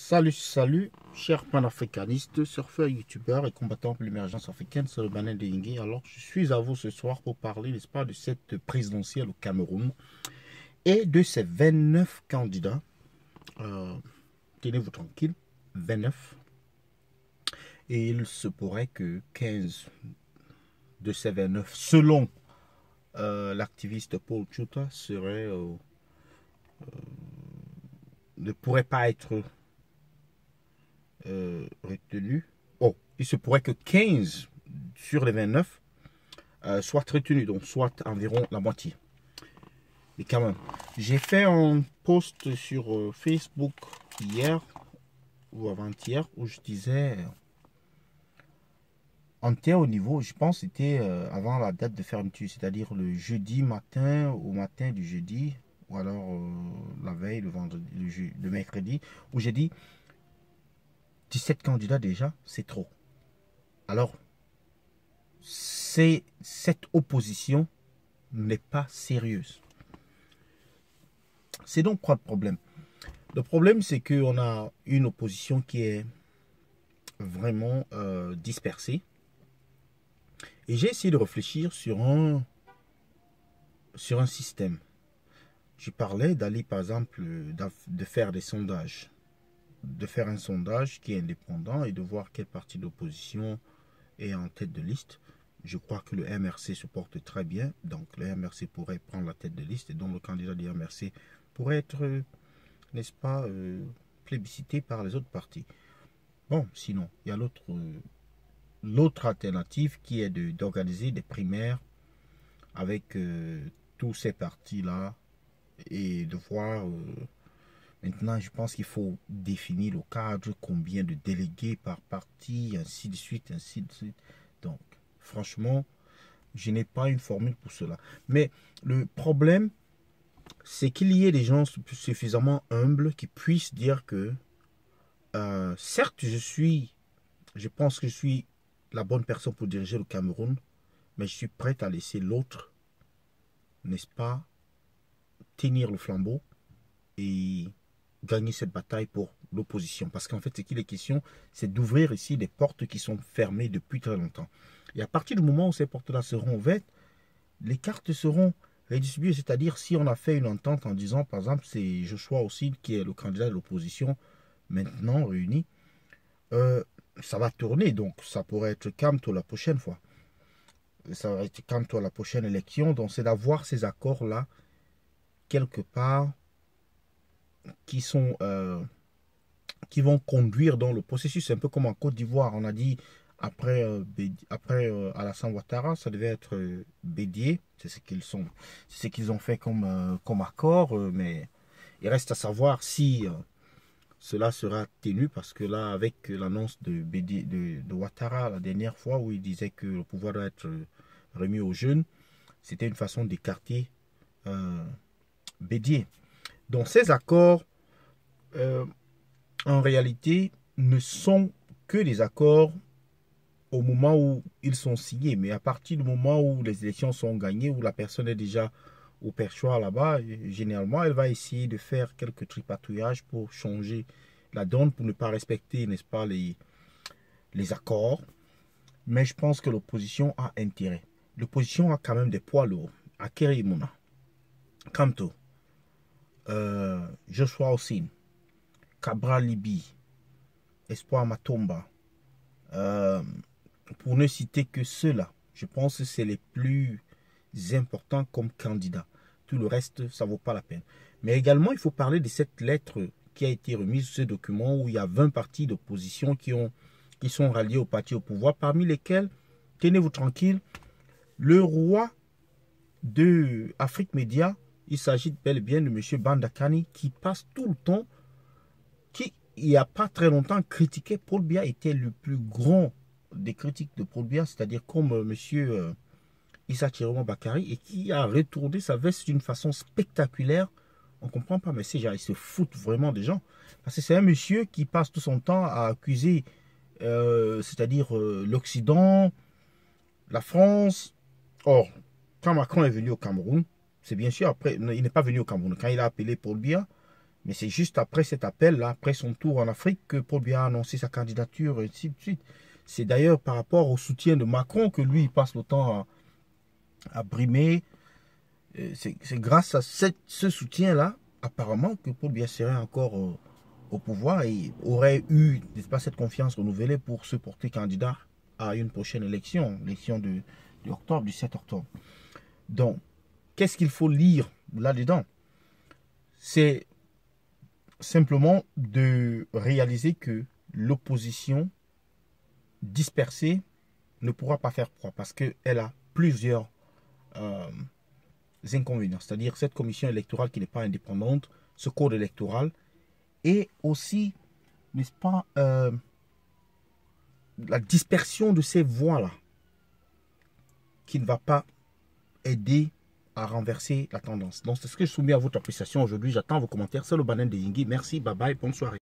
Salut, chers panafricanistes, surfeurs, youtubeurs et combattants pour l'émergence africaine, c'est le Banin de Yingui. Alors, je suis à vous ce soir pour parler, n'est-ce pas, de cette présidentielle au Cameroun et de ces 29 candidats. Tenez-vous tranquille, 29. Et il se pourrait que 15 de ces 29, selon l'activiste Paul Tchouta, ne pourraient pas être retenu. Oh, il se pourrait que 15 sur les 29 soient retenus, donc soit environ la moitié. Et quand même, j'ai fait un post sur Facebook hier ou avant-hier où je disais on était au niveau, je pense que c'était avant la date de fermeture, c'est-à-dire le jeudi matin, au matin du jeudi, ou alors la veille, le vendredi, le mercredi, où j'ai dit 17 candidats déjà, c'est trop. Alors, cette opposition n'est pas sérieuse. C'est donc quoi le problème? Le problème, c'est qu'on a une opposition qui est vraiment dispersée. Et j'ai essayé de réfléchir sur un système. Je parlais d'aller, par exemple, de faire des sondages. De faire un sondage qui est indépendant et de voir quelle partie de l'opposition est en tête de liste. Je crois que le MRC se porte très bien. Donc le MRC pourrait prendre la tête de liste et donc le candidat du MRC pourrait être, n'est-ce pas, plébiscité par les autres partis. Bon, sinon, il y a l'autre alternative qui est d'organiser des primaires avec tous ces partis-là et de voir... maintenant, je pense qu'il faut définir le cadre, combien de délégués par parti, ainsi de suite, ainsi de suite. Donc, franchement, je n'ai pas une formule pour cela. Mais le problème, c'est qu'il y ait des gens suffisamment humbles qui puissent dire que, certes, je pense que je suis la bonne personne pour diriger le Cameroun, mais je suis prêt à laisser l'autre, n'est-ce pas, tenir le flambeau et gagner cette bataille pour l'opposition. Parce qu'en fait, ce qu'il est question, c'est d'ouvrir ici des portes qui sont fermées depuis très longtemps. Et à partir du moment où ces portes-là seront ouvertes, les cartes seront redistribuées. C'est-à-dire, si on a fait une entente en disant, par exemple, c'est Joshua aussi qui est le candidat de l'opposition, maintenant réuni, ça va tourner. Donc, ça pourrait être calme-toi la prochaine fois. Ça va être calme-toi la prochaine élection. Donc, c'est d'avoir ces accords-là, quelque part, qui vont conduire dans le processus. C'est un peu comme en Côte d'Ivoire. On a dit après Alassane Ouattara, ça devait être Bédié. C'est ce qu'ils ont fait comme accord. Mais il reste à savoir si cela sera tenu parce que là, avec l'annonce de Ouattara la dernière fois où il disait que le pouvoir doit être remis aux jeunes, c'était une façon d'écarter Bédié. Donc ces accords, en réalité, ne sont que des accords au moment où ils sont signés. Mais à partir du moment où les élections sont gagnées, où la personne est déjà au perchoir là-bas, généralement, elle va essayer de faire quelques tripatouillages pour changer la donne, pour ne pas respecter, n'est-ce pas, les accords. Mais je pense que l'opposition a intérêt. L'opposition a quand même des poids lourds. Akere Mouna, Kamto, Joshua Ossine, Cabral Libi, Espoir Matomba, pour ne citer que ceux-là. Je pense que c'est les plus importants comme candidats. Tout le reste, ça ne vaut pas la peine. Mais également, il faut parler de cette lettre qui a été remise, ce document où il y a 20 partis d'opposition qui sont ralliés au parti au pouvoir, parmi lesquels, tenez-vous tranquille, le roi de Afrique Média, il s'agit bel et bien de M. Bandakani, qui passe tout le temps, qui, il n'y a pas très longtemps, critiquait Paul Biya, était le plus grand des critiques de Paul Biya, c'est-à-dire comme M. Issa Chiroma Bakary, et qui a retourné sa veste d'une façon spectaculaire. On ne comprend pas, mais ces gens, ils se foutent vraiment des gens. Parce que c'est un monsieur qui passe tout son temps à accuser, c'est-à-dire l'Occident, la France. Or, quand Macron est venu au Cameroun, c'est bien sûr après, il n'est pas venu au Cameroun. Quand il a appelé Paul Biya, Mais c'est juste après cet appel-là, après son tour en Afrique, que Paul Biya a annoncé sa candidature, et ainsi de suite. C'est d'ailleurs par rapport au soutien de Macron que lui, il passe le temps à brimer. C'est grâce à ce soutien-là, apparemment, que Paul Biya serait encore au pouvoir et aurait eu, n'est-ce pas, cette confiance renouvelée pour se porter candidat à une prochaine élection, l'élection du 7 octobre. Donc, qu'est-ce qu'il faut lire là-dedans? C'est simplement de réaliser que l'opposition dispersée ne pourra pas faire froid parce qu'elle a plusieurs inconvénients. C'est-à-dire cette commission électorale qui n'est pas indépendante, ce code électoral, et aussi, n'est-ce pas, la dispersion de ces voix-là qui ne va pas aider à renverser la tendance. Donc, c'est ce que je soumets à votre appréciation aujourd'hui. J'attends vos commentaires. C'est le Banane de Yingui. Merci, bye bye, bonne soirée.